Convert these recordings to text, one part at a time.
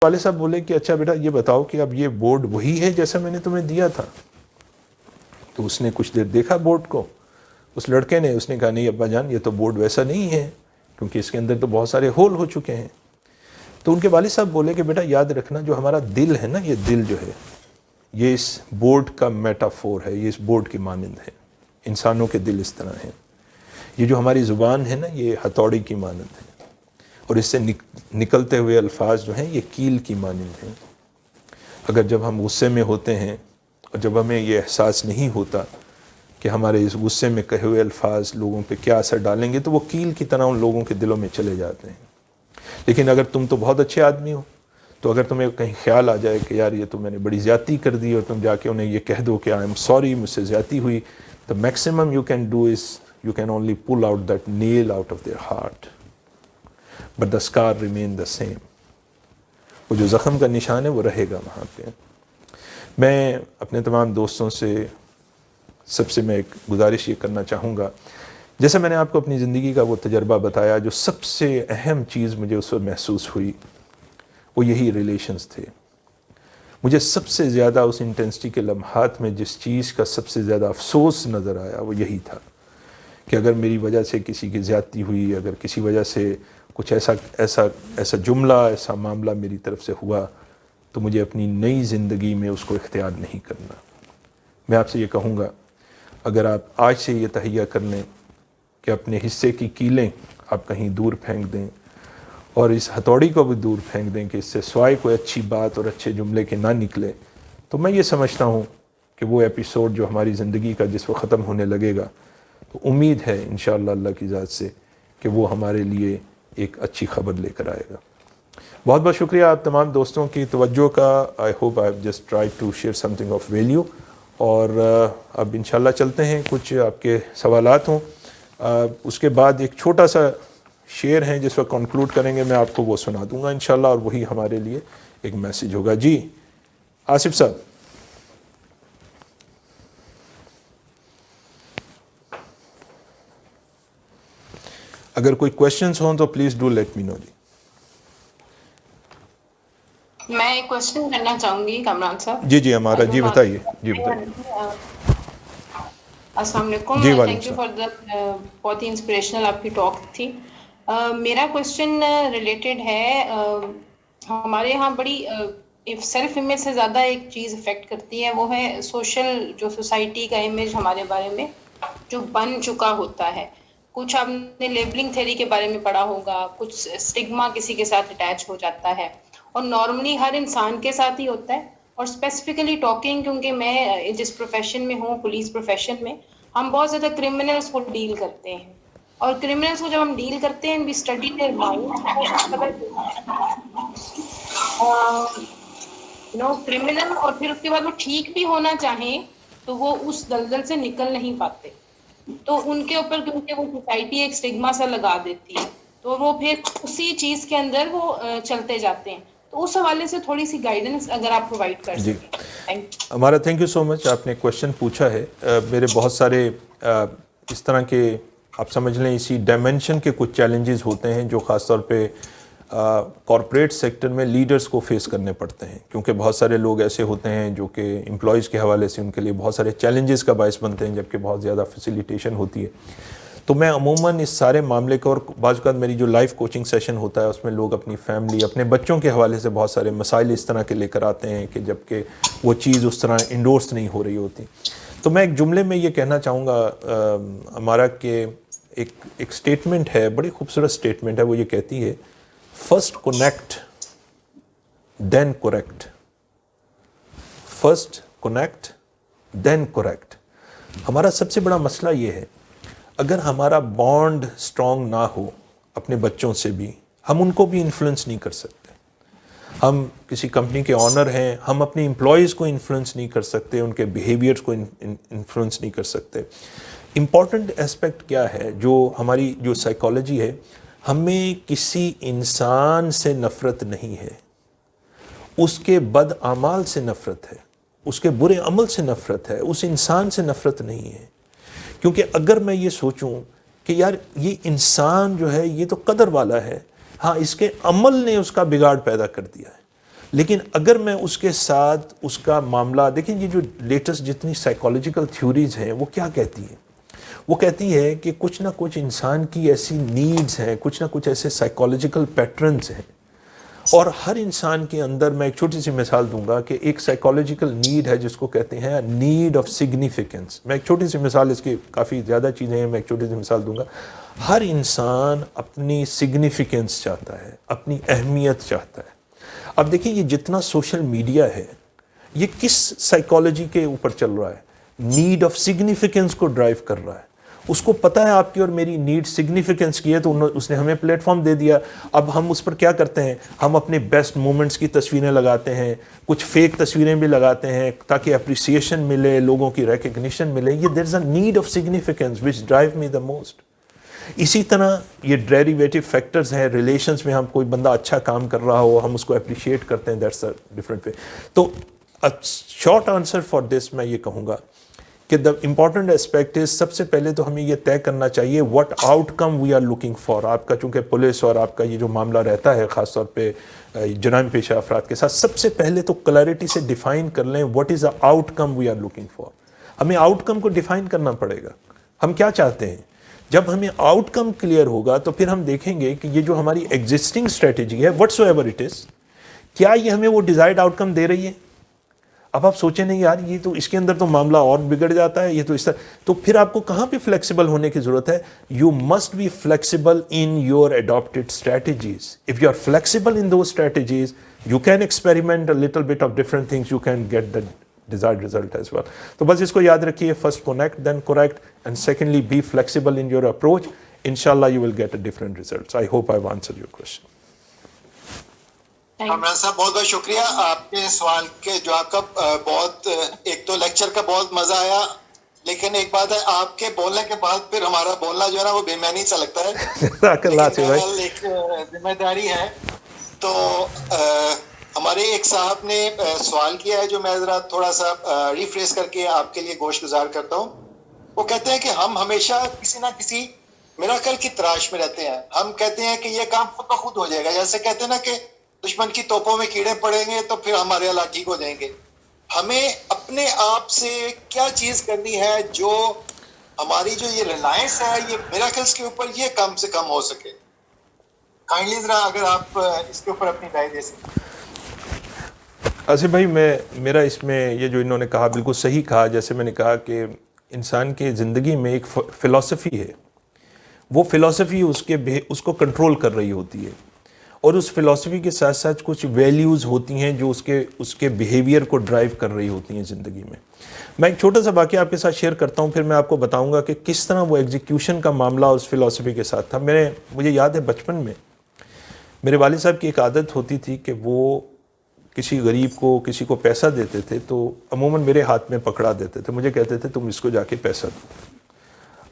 والد صاحب بولے کہ اچھا بیٹا یہ بتاؤ کہ اب یہ بورڈ وہی ہے جیسا میں نے تمہیں دیا تھا؟ تو اس نے کچھ دیر دیکھا بورڈ کو، اس لڑکے نے، اس نے کہا نہیں ابا جان یہ تو بورڈ ویسا نہیں ہے، کیونکہ اس کے اندر تو بہت سارے ہول ہو چکے ہیں۔ تو ان کے والد صاحب بولے کہ بیٹا یاد رکھنا جو ہمارا دل ہے نا، یہ دل جو ہے یہ اس بورڈ کا میٹافور ہے، یہ اس بورڈ کی مانند ہے، انسانوں کے دل اس طرح ہیں۔ یہ جو ہماری زبان ہے نا یہ ہتھوڑی کی مانند ہے، اور اس سے نکلتے ہوئے الفاظ جو ہیں یہ کیل کی مانند ہیں۔ اگر جب ہم غصے میں ہوتے ہیں اور جب ہمیں یہ احساس نہیں ہوتا کہ ہمارے اس غصے میں کہے ہوئے الفاظ لوگوں پہ کیا اثر ڈالیں گے، تو وہ کیل کی طرح ان لوگوں کے دلوں میں چلے جاتے ہیں۔ لیکن اگر تم تو بہت اچھے آدمی ہو، تو اگر تمہیں کہیں خیال آ جائے کہ یار یہ تو میں نے بڑی زیادتی کر دی، اور تم جا کے انہیں یہ کہہ دو کہ آئی ایم سوری مجھ سے زیادتی ہوئی، the maximum you can do is you can only pull out that nail out of their heart, but the scar remain the same. وہ جو زخم کا نشان ہے وہ رہے گا وہاں پہ۔ میں اپنے تمام دوستوں سے سب سے میں ایک گزارش یہ کرنا چاہوں گا، جیسے میں نے آپ کو اپنی زندگی کا وہ تجربہ بتایا، جو سب سے اہم چیز مجھے اس وقت محسوس ہوئی وہ یہی ریلیشنز تھے۔ مجھے سب سے زیادہ اس انٹینسٹی کے لمحات میں جس چیز کا سب سے زیادہ افسوس نظر آیا وہ یہی تھا کہ اگر میری وجہ سے کسی کی زیادتی ہوئی، اگر کسی وجہ سے کچھ ایسا جملہ، ایسا معاملہ میری طرف سے ہوا، تو مجھے اپنی نئی زندگی میں اس کو اختیار نہیں کرنا۔ میں آپ سے یہ کہوں گا، اگر آپ آج سے یہ تہیہ کر لیں کہ اپنے حصے کی کیلیں آپ کہیں دور پھینک دیں، اور اس ہتھوڑی کو بھی دور پھینک دیں کہ اس سے سوائے کوئی اچھی بات اور اچھے جملے کے نہ نکلے، تو میں یہ سمجھتا ہوں کہ وہ ایپیسوڈ جو ہماری زندگی کا جس وہ ختم ہونے لگے گا، تو امید ہے انشاءاللہ اللہ کی ذات سے کہ وہ ہمارے لیے ایک اچھی خبر لے کر آئے گا۔ بہت بہت شکریہ آپ تمام دوستوں کی توجہ کا۔ I hope I have just try to share something of value, اور اب انشاءاللہ چلتے ہیں، کچھ آپ کے سوالات ہوں، اس کے بعد ایک چھوٹا سا شعر ہیں جس وقت کنکلوڈ کریں گے، میں آپ کو وہ سنا دوں گا انشاءاللہ، اور وہی ہمارے لیے ایک میسیج ہوگا۔ جی آصف صاحب۔ اگر کوئی کویشچنز ہوں تو پلیز ڈو لیٹ می نو۔ جی میں ایک کوشچن کرنا چاہوں گی کامران صاحب۔ جی ہمارا، جی بتائیے، جی بتائیے۔ السلام علیکم، جی وعلیکم تھینک یو فار بہت ہی انسپریشنل آپ کی ٹاک تھی۔ میرا کوشچن ریلیٹڈ ہے، ہمارے یہاں بڑی سیلف امیج سے زیادہ ایک چیز افیکٹ کرتی ہے، وہ ہے سوشل، جو سوسائٹی کا امیج ہمارے بارے میں جو بن چکا ہوتا ہے۔ کچھ آپ نے لیبلنگ تھیوری کے بارے میں پڑھا ہوگا، کچھ اسٹگما کسی کے ساتھ اٹیچ ہو جاتا ہے، اور نارملی ہر انسان کے ساتھ ہی ہوتا ہے، اور اسپیسیفکلی ٹاکنگ، کیونکہ میں جس پروفیشن میں ہوں، پولیس پروفیشن میں، ہم بہت زیادہ کرمنلس کو ڈیل کرتے ہیں، اور کرمنلس کو جب ہم ڈیل کرتے ہیں، we study their mind, criminal, اور پھر اس کے بعد وہ ٹھیک بھی ہونا چاہیں تو وہ اس دلدل سے نکل نہیں پاتے، تو ان کے اوپر کیونکہ وہ سوسائٹی ایک اسٹگما سا لگا دیتی ہے، تو وہ پھر اسی چیز کے اندر وہ چلتے جاتے ہیں۔ تو اس حوالے سے تھوڑی سی گائیڈنس اگر آپ پرووائڈ کر جی سکیں۔ Thank you. ہمارا تھینک یو سو مچ، آپ نے کویشچن پوچھا ہے۔ میرے بہت سارے اس طرح کے، آپ سمجھ لیں اسی ڈائمنشن کے کچھ چیلنجز ہوتے ہیں جو خاص طور پہ کارپوریٹ سیکٹر میں لیڈرز کو فیس کرنے پڑتے ہیں، کیونکہ بہت سارے لوگ ایسے ہوتے ہیں جو کہ امپلائیز کے حوالے سے ان کے لیے بہت سارے چیلنجز کا باعث بنتے ہیں، جبکہ بہت زیادہ فیسیلیٹیشن ہوتی ہے۔ تو میں عموماً اس سارے معاملے کو، اور بعض اوقات میری جو لائف کوچنگ سیشن ہوتا ہے اس میں لوگ اپنی فیملی، اپنے بچوں کے حوالے سے بہت سارے مسائل اس طرح کے لے کر آتے ہیں کہ جبکہ وہ چیز اس طرح انڈورس نہیں ہو رہی ہوتی۔ تو میں ایک جملے میں یہ کہنا چاہوں گا ہمارا، کہ ایک سٹیٹمنٹ ہے، بڑی خوبصورت سٹیٹمنٹ ہے، وہ یہ کہتی ہے فرسٹ کنیکٹ دین کریکٹ، فرسٹ کنیکٹ دین کریکٹ۔ ہمارا سب سے بڑا مسئلہ یہ ہے، اگر ہمارا بانڈ سٹرونگ نہ ہو اپنے بچوں سے بھی، ہم ان کو بھی انفلوئنس نہیں کر سکتے۔ ہم کسی کمپنی کے آنر ہیں، ہم اپنے امپلائیز کو انفلوئنس نہیں کر سکتے، ان کے بیہیویئرز کو انفلوئنس نہیں کر سکتے۔ امپورٹنٹ اسپیکٹ کیا ہے، جو ہماری جو سائیکالوجی ہے، ہمیں کسی انسان سے نفرت نہیں ہے، اس کے بد اعمال سے نفرت ہے، اس کے برے عمل سے نفرت ہے، اس انسان سے نفرت نہیں ہے۔ کیونکہ اگر میں یہ سوچوں کہ یار یہ انسان جو ہے یہ تو قدر والا ہے، ہاں اس کے عمل نے اس کا بگاڑ پیدا کر دیا ہے، لیکن اگر میں اس کے ساتھ اس کا معاملہ دیکھیں، یہ جو لیٹسٹ جتنی سائیکالوجیکل تھیوریز ہیں وہ کیا کہتی ہیں، وہ کہتی ہے کہ کچھ نہ کچھ انسان کی ایسی نیڈز ہیں، کچھ نہ کچھ ایسے سائیکالوجیکل پیٹرنز ہیں، اور ہر انسان کے اندر، میں ایک چھوٹی سی مثال دوں گا کہ ایک سائیکالوجیکل نیڈ ہے جس کو کہتے ہیں نیڈ آف سگنیفیکنس. میں ایک چھوٹی سی مثال، اس کی کافی زیادہ چیزیں ہیں، میں ایک چھوٹی سی مثال دوں گا. ہر انسان اپنی سگنیفیکنس چاہتا ہے، اپنی اہمیت چاہتا ہے. اب دیکھیں یہ جتنا سوشل میڈیا ہے یہ کس سائیکالوجی کے اوپر چل رہا ہے؟ نیڈ آف سگنیفیکنس کو ڈرائیو کر رہا ہے. اس کو پتہ ہے آپ کی اور میری نیڈ سگنیفیکنس کی ہے، تو اس نے ہمیں پلیٹ فارم دے دیا. اب ہم اس پر کیا کرتے ہیں؟ ہم اپنے بیسٹ مومنٹس کی تصویریں لگاتے ہیں، کچھ فیک تصویریں بھی لگاتے ہیں تاکہ اپریسیشن ملے، لوگوں کی ریکگنیشن ملے. یہ there is a need of significance which drive me the most. اسی طرح یہ ڈیریویٹو فیکٹرز ہیں. ریلیشنز میں ہم کوئی بندہ اچھا کام کر رہا ہو، ہم اس کو اپریشیٹ کرتے ہیں. That's a different way. تو شارٹ آنسر فار دس میں یہ کہوں گا کہ دا امپورٹنٹ اسپیکٹ از، سب سے پہلے تو ہمیں یہ طے کرنا چاہیے what outcome we are looking for. آپ کا چونکہ پولیس اور آپ کا یہ جو معاملہ رہتا ہے خاص طور پہ جرائم پیشہ افراد کے ساتھ، سب سے پہلے تو کلیئرٹی سے ڈیفائن کر لیں what is the outcome we are looking for. ہمیں آؤٹ کم کو ڈیفائن کرنا پڑے گا، ہم کیا چاہتے ہیں. جب ہمیں آؤٹ کم کلیئر ہوگا تو پھر ہم دیکھیں گے کہ یہ جو ہماری ایگزسٹنگ اسٹریٹجی ہے وٹس ایور اٹ از، کیا یہ ہمیں وہ ڈیزائرڈ آؤٹ کم دے رہی ہے. اب آپ سوچیں نہیں یار یہ تو اس کے اندر تو معاملہ اور بگڑ جاتا ہے، یہ تو اس طرح. تو پھر آپ کو کہاں پہ فلیکسیبل ہونے کی ضرورت ہے؟ You must be flexible in your adapted strategies. If you are flexible in those strategies you can experiment a little bit of different things, you can get the desired result as well. تو بس اس کو یاد رکھیے، first connect then correct and secondly be flexible in your approach. Inshallah you will get a different results. I hope I've answered your question. Imran صاحب بہت بہت شکریہ آپ کے سوال کے جواب کا. بہت ایک تو لیکچر کا بہت مزہ آیا، لیکن ایک بات ہے آپ کے بولنے کے بعد پھر ہمارا بولنا جو ہے نا وہ بے معنی سا لگتا ہے. ایک ذمہ داری ہے. تو ہمارے ایک صاحب نے سوال کیا ہے جو میں ذرا تھوڑا سا ریفریز کر کے آپ کے لیے گوش گزار کرتا ہوں. وہ کہتے ہیں کہ ہم ہمیشہ کسی نہ کسی میراکل کی تلاش میں رہتے ہیں. ہم کہتے ہیں کہ یہ کام خود بخود ہو جائے گا، جیسے کہتے ہیں نا کہ دشمن کی توپوں میں کیڑے پڑیں گے تو پھر ہمارے اللہ ٹھیک ہو جائیں گے. ہمیں اپنے آپ سے کیا چیز کرنی ہے جو ہماری جو یہ ریلائنس ہے یہ میراکلز کے اوپر یہ کم سے کم ہو سکے؟ کائنڈلی ذرا اگر آپ اس کے اوپر اپنی رائے دے سکیں. آصف بھائی، میرا اس میں یہ جو انہوں نے کہا بالکل صحیح کہا. جیسے میں نے کہا کہ انسان کے زندگی میں ایک فلسفی ہے، وہ فلسفی اس کو کنٹرول کر رہی ہوتی ہے، اور اس فلسفی کے ساتھ ساتھ کچھ ویلیوز ہوتی ہیں جو اس کے بیہیویئر کو ڈرائیو کر رہی ہوتی ہیں زندگی میں. میں ایک چھوٹا سا واقعہ آپ کے ساتھ شیئر کرتا ہوں، پھر میں آپ کو بتاؤں گا کہ کس طرح وہ ایگزیکیوشن کا معاملہ اس فلسفی کے ساتھ تھا. مجھے یاد ہے بچپن میں میرے والد صاحب کی ایک عادت ہوتی تھی کہ وہ کسی غریب کو کسی کو پیسہ دیتے تھے تو عموماً میرے ہاتھ میں پکڑا دیتے تھے. مجھے کہتے تھے تم اس کو جا کے پیسہ دو.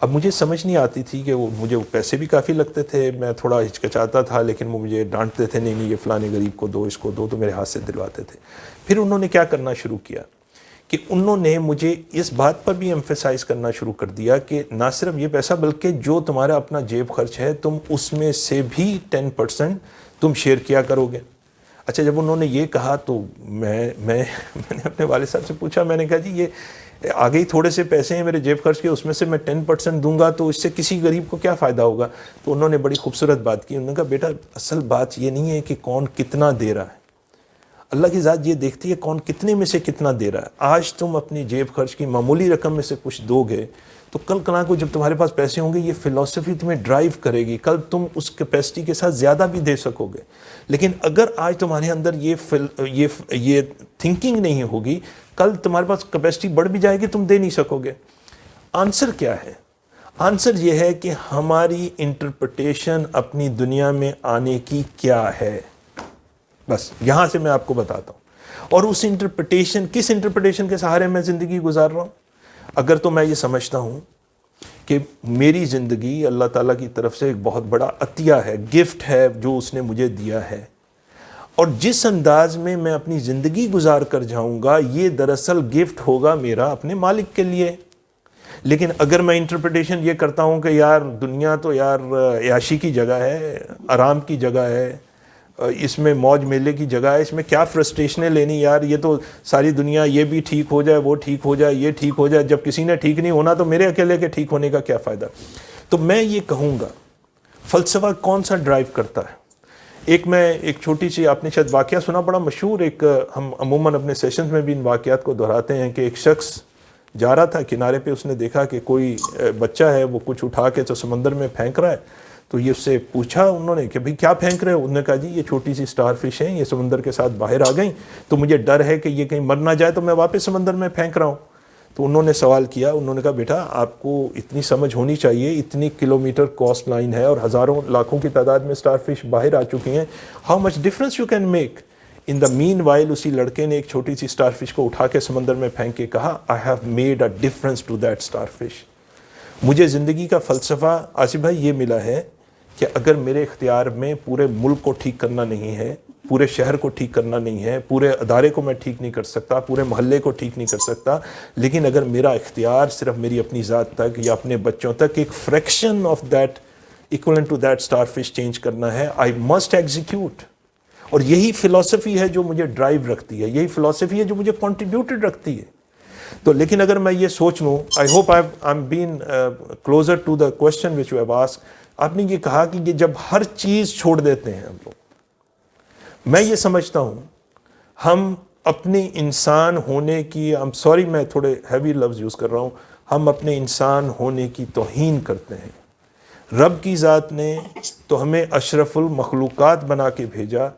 اب مجھے سمجھ نہیں آتی تھی کہ مجھے وہ پیسے بھی کافی لگتے تھے، میں تھوڑا ہچکچاتا تھا، لیکن وہ مجھے ڈانٹتے تھے، نہیں یہ فلانے غریب کو دو، اس کو دو، تو میرے ہاتھ سے دلواتے تھے. پھر انہوں نے کیا کرنا شروع کیا کہ انہوں نے مجھے اس بات پر بھی ایمفیسائز کرنا شروع کر دیا کہ نہ صرف یہ پیسہ بلکہ جو تمہارا اپنا جیب خرچ ہے تم اس میں سے بھی 10% تم شیئر کیا کرو گے. اچھا، جب انہوں نے یہ کہا تو میں نے اپنے والد صاحب سے پوچھا، میں نے کہا جی یہ آگے ہی تھوڑے سے پیسے ہیں میرے جیب خرچ کے، اس میں سے میں 10% دوں گا تو اس سے کسی غریب کو کیا فائدہ ہوگا؟ تو انہوں نے بڑی خوبصورت بات کی. انہوں نے کہا بیٹا اصل بات یہ نہیں ہے کہ کون کتنا دے رہا ہے، اللہ کی ذات یہ دیکھتی ہے کون کتنے میں سے کتنا دے رہا ہے. آج تم اپنی جیب خرچ کی معمولی رقم میں سے کچھ دو گے تو کل کل کو جب تمہارے پاس پیسے ہوں گے یہ فلسفی تمہیں ڈرائیو کرے گی، کل تم اس کیپیسٹی کے ساتھ زیادہ بھی دے سکو گے. لیکن اگر آج تمہارے اندر یہ تھنکنگ نہیں ہوگی، کل تمہارے پاس کیپیسٹی بڑھ بھی جائے گی، تم دے نہیں سکو گے. آنسر کیا ہے؟ آنسر یہ ہے کہ ہماری انٹرپریٹیشن اپنی دنیا میں آنے کی کیا ہے. بس یہاں سے میں آپ کو بتاتا ہوں. اور اس انٹرپریٹیشن، کس انٹرپریٹیشن کے سہارے میں زندگی گزار رہا ہوں؟ اگر تو میں یہ سمجھتا ہوں کہ میری زندگی اللہ تعالیٰ کی طرف سے ایک بہت بڑا عطیہ ہے، گفٹ ہے جو اس نے مجھے دیا ہے، اور جس انداز میں میں اپنی زندگی گزار کر جاؤں گا یہ دراصل گفٹ ہوگا میرا اپنے مالک کے لیے. لیکن اگر میں انٹرپریٹیشن یہ کرتا ہوں کہ یار دنیا تو یار عیاشی کی جگہ ہے، آرام کی جگہ ہے، اس میں موج میلے کی جگہ ہے, اس میں کیا فرسٹریشنیں لینی یار, یہ تو ساری دنیا یہ بھی ٹھیک ہو جائے, وہ ٹھیک ہو جائے, یہ ٹھیک ہو جائے, جب کسی نے ٹھیک نہیں ہونا تو میرے اکیلے کے ٹھیک ہونے کا کیا فائدہ. تو میں یہ کہوں گا فلسفہ کون سا ڈرائیو کرتا ہے. ایک چھوٹی سی, آپ نے شاید واقعہ سنا, بڑا مشہور, ایک ہم عموماً اپنے سیشنز میں بھی ان واقعات کو دہراتے ہیں کہ ایک شخص جا رہا تھا کنارے پہ, اس نے دیکھا کہ کوئی بچہ ہے وہ کچھ اٹھا کے تو سمندر میں پھینک رہا ہے. تو یہ اس سے پوچھا انہوں نے کہ بھئی کیا پھینک رہے ہو. انہوں نے کہا جی یہ چھوٹی سی سٹار فش ہیں, یہ سمندر کے ساتھ باہر آ گئیں تو مجھے ڈر ہے کہ یہ کہیں مر نہ جائے تو میں واپس سمندر میں پھینک رہا ہوں. تو انہوں نے سوال کیا, انہوں نے کہا بیٹا آپ کو اتنی سمجھ ہونی چاہیے, اتنی کلومیٹر کوسٹ لائن ہے اور ہزاروں لاکھوں کی تعداد میں سٹار فش باہر آ چکی ہیں, how much difference you can make. In the meanwhile اسی لڑکے نے ایک چھوٹی سی سٹار فش کو اٹھا کے سمندر میں پھینک کے کہا I have made a difference to that starfish. مجھے زندگی کا فلسفہ آصف بھائی یہ ملا ہے کہ اگر میرے اختیار میں پورے ملک کو ٹھیک کرنا نہیں ہے, پورے شہر کو ٹھیک کرنا نہیں ہے, پورے ادارے کو میں ٹھیک نہیں کر سکتا, پورے محلے کو ٹھیک نہیں کر سکتا, لیکن اگر میرا اختیار صرف میری اپنی ذات تک یا اپنے بچوں تک ایک fraction of that equivalent to that starfish change کرنا ہے, آئی مسٹ ایگزیکیوٹ. اور یہی فلسفی ہے جو مجھے ڈرائیو رکھتی ہے, یہی فلسفی ہے جو مجھے کنٹریبیوٹڈ رکھتی ہے. تو لیکن اگر میں یہ سوچ لوں, I hope I am been closer to the question which you have asked. آپ نے یہ کہا کہ یہ جب ہر چیز چھوڑ دیتے ہیں ہم لوگ, میں یہ سمجھتا ہوں ہم اپنے انسان ہونے کی, I'm sorry میں تھوڑے ہیوی لفظ یوز کر رہا ہوں, ہم اپنے انسان ہونے کی توہین کرتے ہیں. رب کی ذات نے تو ہمیں اشرف المخلوقات بنا کے بھیجا.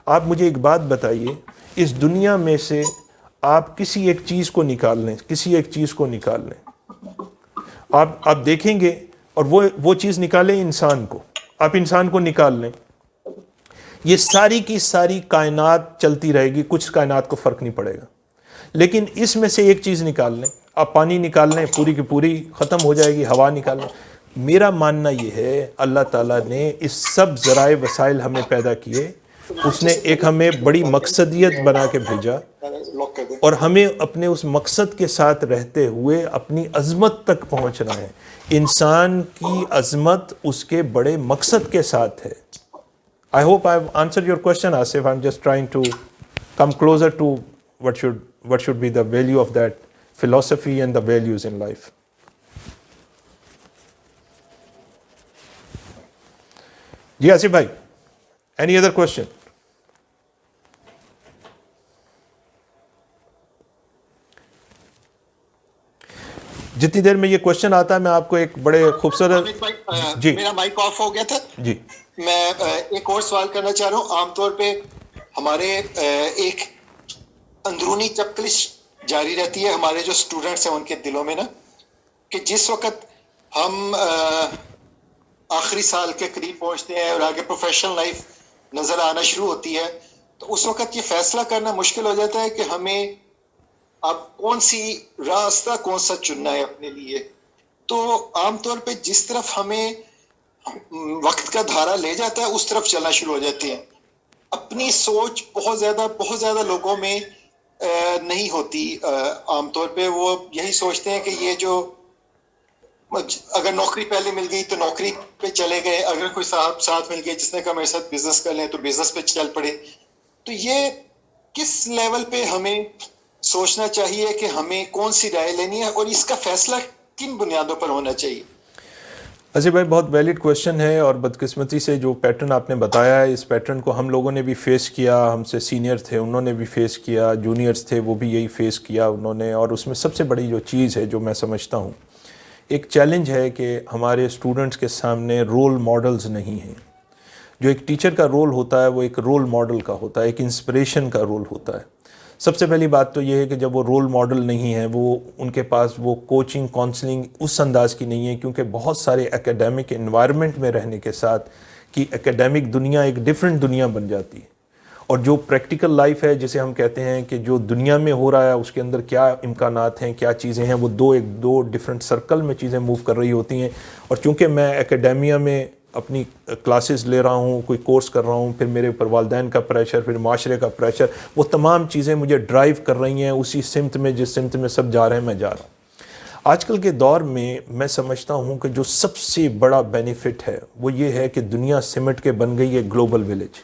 آپ مجھے ایک بات بتائیے, اس دنیا میں سے آپ کسی ایک چیز کو نکال لیں, کسی ایک چیز کو نکال لیں, آپ دیکھیں گے, اور وہ چیز نکالیں انسان کو, آپ انسان کو نکال لیں, یہ ساری کی ساری کائنات چلتی رہے گی, کچھ کائنات کو فرق نہیں پڑے گا. لیکن اس میں سے ایک چیز نکال لیں, آپ پانی نکال لیں, پوری کی پوری ختم ہو جائے گی, ہوا نکال لیں. میرا ماننا یہ ہے اللہ تعالیٰ نے اس سب ذرائع وسائل ہمیں پیدا کیے, اس نے ایک ہمیں بڑی مقصدیت بنا کے بھیجا, اور ہمیں اپنے اس مقصد کے ساتھ رہتے ہوئے اپنی عظمت تک پہنچنا ہے. انسان کی عظمت اس کے بڑے مقصد کے ساتھ ہے. I hope I've answered your question, Asif. I'm just trying to come closer to what should be the value of that philosophy and the values in life. Ji Asif bhai, any other question? جتنی دیر میں یہ question آتا ہے میں آپ کو ایک بڑے خوبصورت, جی میرا مائک آف ہو گیا تھا. جی میں ایک اور سوال کرنا چاہ رہا ہوں. عام طور پہ ہمارے ایک اندرونی چپکلش جاری رہتی ہے ہمارے جو اسٹوڈنٹس ہیں ان کے دلوں میں نا, کہ جس وقت ہم آخری سال کے قریب پہنچتے ہیں اور آگے پروفیشنل لائف نظر آنا شروع ہوتی ہے, تو اس وقت یہ فیصلہ کرنا مشکل ہو جاتا ہے کہ ہمیں اب کون سی راستہ کون سا چننا ہے اپنے لیے. تو عام طور پہ جس طرف ہمیں وقت کا دھارا لے جاتا ہے اس طرف چلنا شروع ہو جاتے ہیں. اپنی سوچ بہت زیادہ لوگوں میں نہیں ہوتی. عام طور پہ وہ یہی سوچتے ہیں کہ یہ جو اگر نوکری پہلے مل گئی تو نوکری پہ چلے گئے, اگر کوئی صاحب ساتھ مل گئے جس نے کہا میرے ساتھ بزنس کر لیں تو بزنس پہ چل پڑے. تو یہ کس لیول پہ ہمیں سوچنا چاہیے کہ ہمیں کون سی رائے لینی ہے, اور اس کا فیصلہ کن بنیادوں پر ہونا چاہیے؟ اجے بھائی بہت ویلڈ کویشچن ہے, اور بدقسمتی سے جو پیٹرن آپ نے بتایا ہے اس پیٹرن کو ہم لوگوں نے بھی فیس کیا, ہم سے سینئر تھے انہوں نے بھی فیس کیا, جونیئرز تھے وہ بھی یہی فیس کیا انہوں نے. اور اس میں سب سے بڑی جو چیز ہے جو میں سمجھتا ہوں ایک چیلنج ہے کہ ہمارے اسٹوڈنٹس کے سامنے رول ماڈلز نہیں ہیں. جو ایک ٹیچر کا رول ہوتا ہے وہ ایک رول ماڈل کا ہوتا ہے, ایک انسپریشن کا رول ہوتا ہے. سب سے پہلی بات تو یہ ہے کہ جب وہ رول ماڈل نہیں ہے, وہ ان کے پاس وہ کوچنگ کاؤنسلنگ اس انداز کی نہیں ہے, کیونکہ بہت سارے ایکیڈیمک انوائرمنٹ میں رہنے کے ساتھ کہ ایکیڈیمک دنیا ایک ڈیفرنٹ دنیا بن جاتی ہے, اور جو پریکٹیکل لائف ہے جسے ہم کہتے ہیں کہ جو دنیا میں ہو رہا ہے اس کے اندر کیا امکانات ہیں, کیا چیزیں ہیں, وہ دو ڈیفرنٹ سرکل میں چیزیں موو کر رہی ہوتی ہیں. اور چونکہ میں ایکیڈیمیا میں اپنی کلاسز لے رہا ہوں, کوئی کورس کر رہا ہوں, پھر میرے اوپر والدین کا پریشر, پھر معاشرے کا پریشر, وہ تمام چیزیں مجھے ڈرائیو کر رہی ہیں اسی سمت میں جس سمت میں سب جا رہے ہیں میں جا رہا ہوں. آج کل کے دور میں سمجھتا ہوں کہ جو سب سے بڑا بینیفٹ ہے وہ یہ ہے کہ دنیا سمٹ کے بن گئی ہے گلوبل ولیج.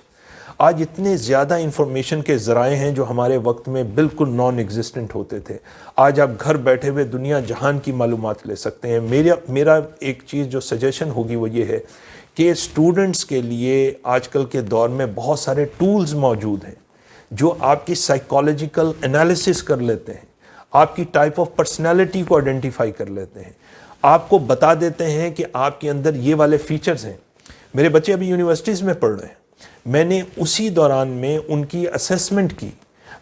آج اتنے زیادہ انفارمیشن کے ذرائع ہیں جو ہمارے وقت میں بالکل نان ایگزسٹنٹ ہوتے تھے. آج آپ گھر بیٹھے ہوئے دنیا جہان کی معلومات لے سکتے ہیں. میرا ایک چیز جو سجیشن ہوگی وہ یہ ہے کہ اسٹوڈنٹس کے لیے آج کل کے دور میں بہت سارے ٹولز موجود ہیں جو آپ کی سائیکالوجیکل انالیسس کر لیتے ہیں, آپ کی ٹائپ آف پرسنالٹی کو آئیڈینٹیفائی کر لیتے ہیں, آپ کو بتا دیتے ہیں کہ آپ کے اندر یہ والے فیچرز ہیں. میرے بچے ابھی یونیورسٹیز میں پڑھ رہے ہیں, میں نے اسی دوران میں ان کی اسیسمنٹ کی.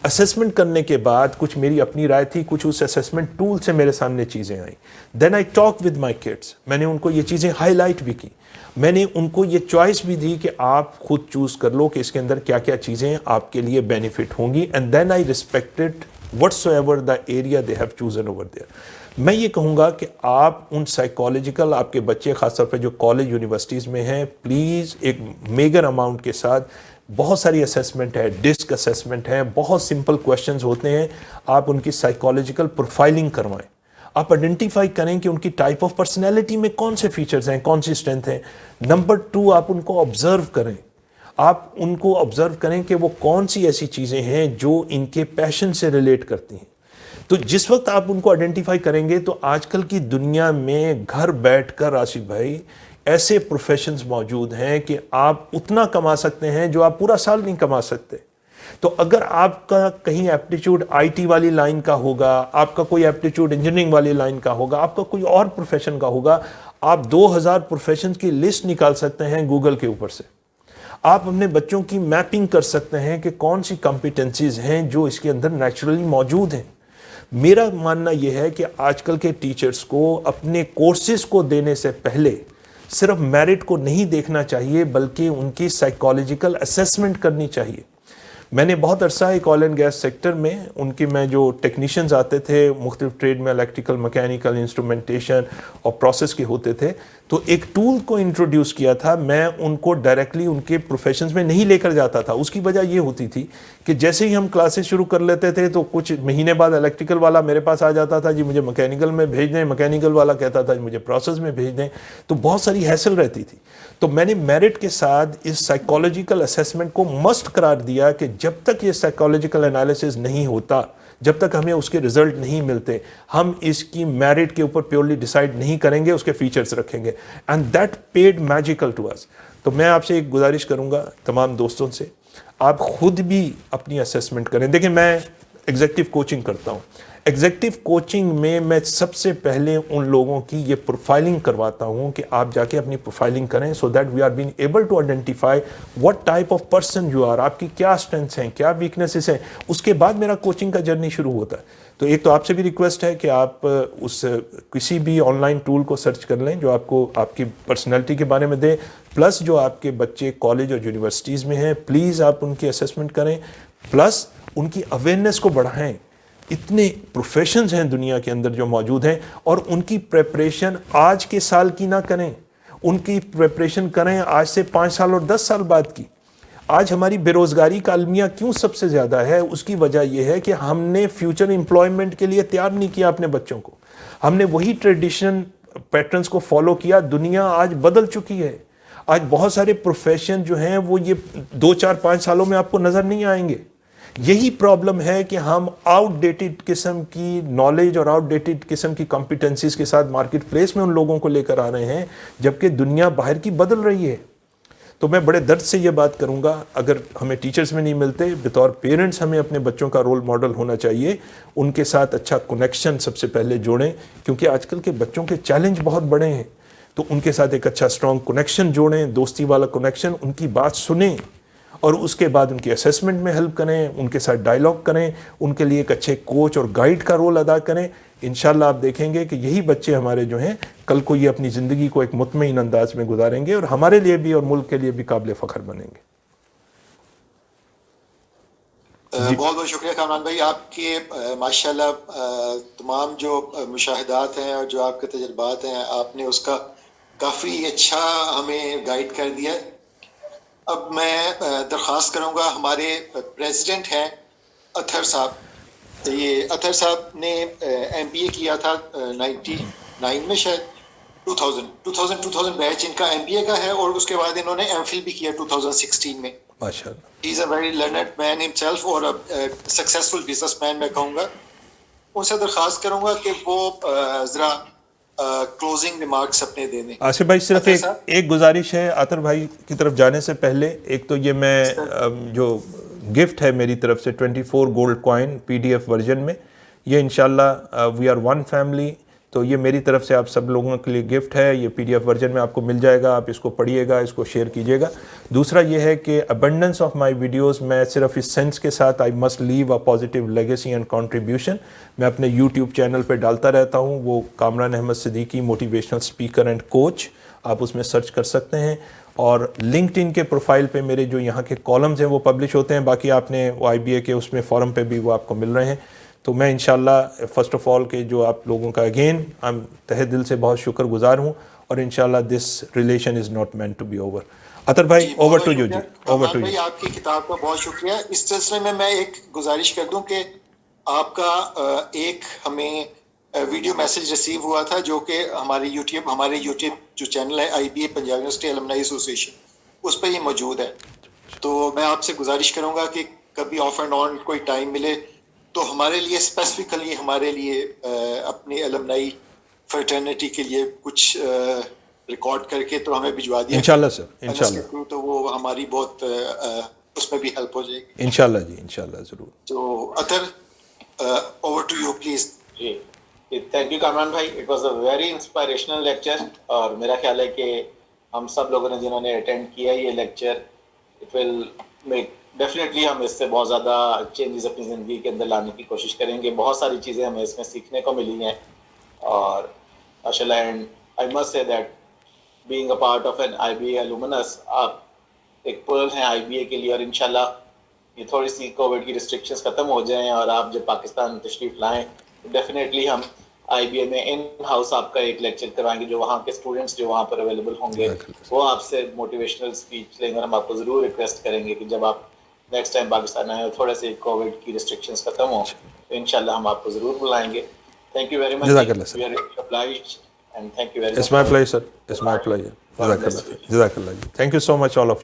اسیسمنٹ کرنے کے بعد کچھ میری اپنی رائے تھی, کچھ اس اسیسمنٹ ٹول سے میرے سامنے چیزیں آئیں. Then I talk with my kids, میں نے ان کو یہ چیزیں ہائی لائٹ بھی کی, میں نے ان کو یہ چوائس بھی دی کہ آپ خود چوز کر لو کہ اس کے اندر کیا کیا چیزیں آپ کے لیے بینیفٹ ہوں گی. And then I respected whatsoever the area they have chosen over there. میں یہ کہوں گا کہ آپ ان سائیکالوجیکل, آپ کے بچے خاص طور پہ جو کالج یونیورسٹیز میں ہیں, پلیز ایک میگر اماؤنٹ کے ساتھ, بہت ساری اسیسمنٹ ہے, ڈسک اسیسمنٹ ہے, بہت سمپل کویشچنز ہوتے ہیں, آپ ان کی سائیکالوجیکل پروفائلنگ کروائیں. آپ آئیڈینٹیفائی کریں کہ ان کی ٹائپ آف پرسنالٹی میں کون سے فیچرز ہیں, کون سی اسٹرینتھ ہیں. نمبر 2, آپ ان کو آبزرو کریں. آپ ان کو آبزرو کریں کہ وہ کون سی ایسی چیزیں ہیں جو ان کے پیشن سے ریلیٹ کرتی ہیں. تو جس وقت آپ ان کو آئیڈینٹیفائی کریں گے تو آج کل کی دنیا میں گھر بیٹھ کر آصف بھائی ایسے پروفیشنز موجود ہیں کہ آپ اتنا کما سکتے ہیں جو آپ پورا سال نہیں کما سکتے. تو اگر آپ کا کہیں ایپٹیچیوڈ آئی ٹی والی لائن کا ہوگا, آپ کا کوئی ایپٹیچیوڈ انجینئرنگ والی لائن کا ہوگا, آپ کا کوئی اور پروفیشن کا ہوگا, آپ 2000 پروفیشنز کی لسٹ نکال سکتے ہیں گوگل کے اوپر سے. آپ اپنے بچوں کی میپنگ کر سکتے ہیں کہ کون سی کمپیٹنسیز ہیں جو اس کے اندر نیچرلی موجود ہیں. میرا ماننا یہ ہے کہ آج کل کے ٹیچرز کو اپنے کورسز کو دینے سے پہلے صرف میرٹ کو نہیں دیکھنا چاہیے بلکہ ان کی سائیکالوجیکل اسیسمنٹ کرنی چاہیے. میں نے بہت عرصہ ایک آئل اینڈ گیس سیکٹر میں ان کی میں جو ٹیکنیشینز آتے تھے مختلف ٹریڈ میں, الیکٹریکل, مکینیکل, انسٹرومنٹیشن اور پروسیس کے ہوتے تھے, تو ایک ٹول کو انٹروڈیوس کیا تھا. میں ان کو ڈائریکٹلی ان کے پروفیشنز میں نہیں لے کر جاتا تھا. اس کی وجہ یہ ہوتی تھی کہ جیسے ہی ہم کلاسز شروع کر لیتے تھے تو کچھ مہینے بعد الیکٹریکل والا میرے پاس آ جاتا تھا, جی مجھے مکینیکل میں بھیج دیں, مکینیکل والا کہتا تھا جی مجھے پروسیس میں بھیج دیں. تو بہت ساری ہیسل رہتی تھی. تو میں نے میرٹ کے ساتھ اس سائیکالوجیکل اسیسمنٹ کو مسٹ قرار دیا کہ جب تک یہ سائیکالوجیکل انالیسز نہیں ہوتا, جب تک ہمیں اس کے رزلٹ نہیں ملتے, ہم اس کی میرٹ کے اوپر پیورلی ڈیسائیڈ نہیں کریں گے, اس کے فیچرز رکھیں گے. And that pad magical to us. تو میں آپ سے ایک گزارش کروں گا تمام دوستوں سے, آپ خود بھی اپنی اسیسمنٹ کریں. دیکھیں میں ایگزیکٹو کوچنگ کرتا ہوں. ایگزیکٹو کوچنگ میں سب سے پہلے ان لوگوں کی یہ پروفائلنگ کرواتا ہوں کہ آپ جا کے اپنی پروفائلنگ کریں so that we are being able to identify what type of person you are, آپ کی کیا اسٹرینتھس ہیں, کیا ویکنیسز ہیں. اس کے بعد میرا کوچنگ کا جرنی شروع ہوتا ہے. تو ایک تو آپ سے بھی ریکویسٹ ہے کہ آپ اس کسی بھی آن لائن ٹول کو سرچ کر لیں جو آپ کو آپ کی پرسنالٹی کے بارے میں دے, پلس جو آپ کے بچے کالج اور یونیورسٹیز میں ہیں پلیز آپ ان کی اسیسمنٹ کریں, پلس ان کی اویئرنیس کو بڑھائیں. اتنے پروفیشنز ہیں دنیا کے اندر جو موجود ہیں, اور ان کی پریپریشن آج کے سال کی نہ کریں, ان کی پریپریشن کریں آج سے 5 سال اور 10 سال بعد کی. آج ہماری بے روزگاری کا المیہ کیوں سب سے زیادہ ہے, اس کی وجہ یہ ہے کہ ہم نے فیوچر امپلائمنٹ کے لیے تیار نہیں کیا اپنے بچوں کو. ہم نے وہی ٹریڈیشن پیٹرنز کو فالو کیا. دنیا آج بدل چکی ہے. آج بہت سارے پروفیشن جو ہیں وہ یہ 2, 4, 5 سالوں میں آپ کو نظر نہیں آئیں گے. یہی پرابلم ہے کہ ہم آؤٹ ڈیٹڈ قسم کی نالج اور آؤٹ ڈیٹڈ قسم کی کمپیٹنسیز کے ساتھ مارکیٹ پلیس میں ان لوگوں کو لے کر آ رہے ہیں جبکہ دنیا باہر کی بدل رہی ہے. تو میں بڑے درد سے یہ بات کروں گا, اگر ہمیں ٹیچرز میں نہیں ملتے, بطور پیرنٹس ہمیں اپنے بچوں کا رول ماڈل ہونا چاہیے. ان کے ساتھ اچھا کنیکشن سب سے پہلے جوڑیں, کیونکہ آج کل کے بچوں کے چیلنج بہت بڑے ہیں. تو ان کے ساتھ ایک اچھا اسٹرانگ کنیکشن جوڑیں, دوستی والا کنیکشن, ان کی بات سنیں اور اس کے بعد ان کی اسیسمنٹ میں ہیلپ کریں, ان کے ساتھ ڈائلاگ کریں, ان کے لیے ایک اچھے کوچ اور گائیڈ کا رول ادا کریں. انشاءاللہ آپ دیکھیں گے کہ یہی بچے ہمارے جو ہیں کل کو یہ اپنی زندگی کو ایک مطمئن انداز میں گزاریں گے اور ہمارے لیے بھی اور ملک کے لیے بھی قابل فخر بنیں گے. بہت بہت شکریہ کامران بھائی. آپ کے ماشاءاللہ تمام جو مشاہدات ہیں اور جو آپ کے تجربات ہیں, آپ نے اس کا کافی اچھا ہمیں گائیڈ کر دیا. اب میں درخواست کروں گا, ہمارے پریزیڈنٹ ہیں اطہر صاحب. یہ اطہر صاحب نے ایم بی اے کیا تھا 99 میں, شاید 2000 بیچ ان کا ایم بی اے کا ہے, اور اس کے بعد انہوں نے ایم فل بھی کیا 2016 میں. ماشاء اللہ. He is a very learned man himself اور successful businessman میں کہوں گا. ان سے درخواست کروں گا کہ وہ ذرا کلوزنگ ریمارکس اپنے دے دیں. آصف بھائی صرف ایک گزارش ہے عطر بھائی کی طرف جانے سے پہلے. ایک تو یہ میں جو گفٹ ہے میری طرف سے 24 گولڈ کوائن PDF ورژن میں, یہ انشاءاللہ وی آر ون فیملی, تو یہ میری طرف سے آپ سب لوگوں کے لیے گفٹ ہے. یہ PDF ورژن میں آپ کو مل جائے گا, آپ اس کو پڑھیے گا, اس کو شیئر کیجیے گا. دوسرا یہ ہے کہ ابنڈنس آف مائی ویڈیوز میں صرف اس سینس کے ساتھ I must leave a positive legacy and contribution میں اپنے YouTube چینل پہ ڈالتا رہتا ہوں. وہ Kamran Ahmed Siddiqui motivational speaker and coach, آپ اس میں سرچ کر سکتے ہیں. اور لنکڈ ان کے پروفائل پہ میرے جو یہاں کے کالمز ہیں وہ پبلش ہوتے ہیں. باقی آپ نے IBA کے اس میں فورم پہ بھی وہ آپ کو مل رہے ہیں. تو میں انشاءاللہ فرسٹ آف آل کہ جو آپ لوگوں کا اگین تہہ دل سے بہت شکر گزار ہوں, اور انشاءاللہ this relation is not meant to be over. عطر بھائی اوور ٹو یو. جی اوور ٹو یو. آپ کی کتاب کا بہت شکریہ. اس سلسلے میں ایک گزارش کر دوں کہ آپ کا ایک ہمیں ویڈیو میسج ریسیو ہوا تھا جو کہ ہمارے یوٹیوب جو چینل ہے IBA Punjab university alumni association, اس پہ یہ موجود ہے. تو میں آپ سے گزارش کروں گا کہ کبھی آف اینڈ آن کوئی ٹائم ملے تو ہمارے لیے اسپیسیفکلی ہمارے لیے اپنی الومنائی فرٹرنیٹی کے لیے کچھ ریکارڈ کر کے تو ہمیں بھجوا دیا انشاءاللہ سر, انشاءاللہ. تو وہ ہماری بہت اس میں بھی ہیلپ ہو جائے گی انشاءاللہ جی, انشاءاللہ ضرور. تو Athar over to you please. جی تھینک یو کامران بھائی, it was a very inspirational lecture. اور میرا خیال ہے کہ ہم سب لوگوں نے جنہوں نے اٹینڈ کیا یہ lecture, it will make definitely ہم اس سے بہت زیادہ چینجز اپنی زندگی کے اندر لانے کی کوشش کریں گے. بہت ساری چیزیں ہمیں اس میں سیکھنے کو ملی ہیں. اور ماشاء اللہ, and I must say that being a part of an IBA alumnus, آپ ایک پرل ہیں IBA کے لیے. اور انشاءاللہ یہ تھوڑی سی کووڈ کی ریسٹرکشنز ختم ہو جائیں اور آپ جب پاکستان تشریف لائیں تو ڈیفینیٹلی ہم IBA میں ان ہاؤس آپ کا ایک لیکچر کروائیں گے. جو وہاں کے اسٹوڈنٹس جو وہاں پر اویلیبل ہوں گے وہ آپ سے موٹیویشنل اسپیچ لیں گے. اور ہم آپ کو ضرور ریکویسٹ کریں گے کہ جب آپ نیکسٹ ٹائم پاکستان آئیں اور تھوڑے سے کووڈ کی ریسٹرکشنز ختم ہوں تو انشاءاللہ ہم آپ کو ضرور بلائیں گے. Thank you very much. جزاک اللہ sir. We are obliged and thank you very much. It's my pleasure. It's my pleasure. جزاک اللہ جی. Thank you so much all of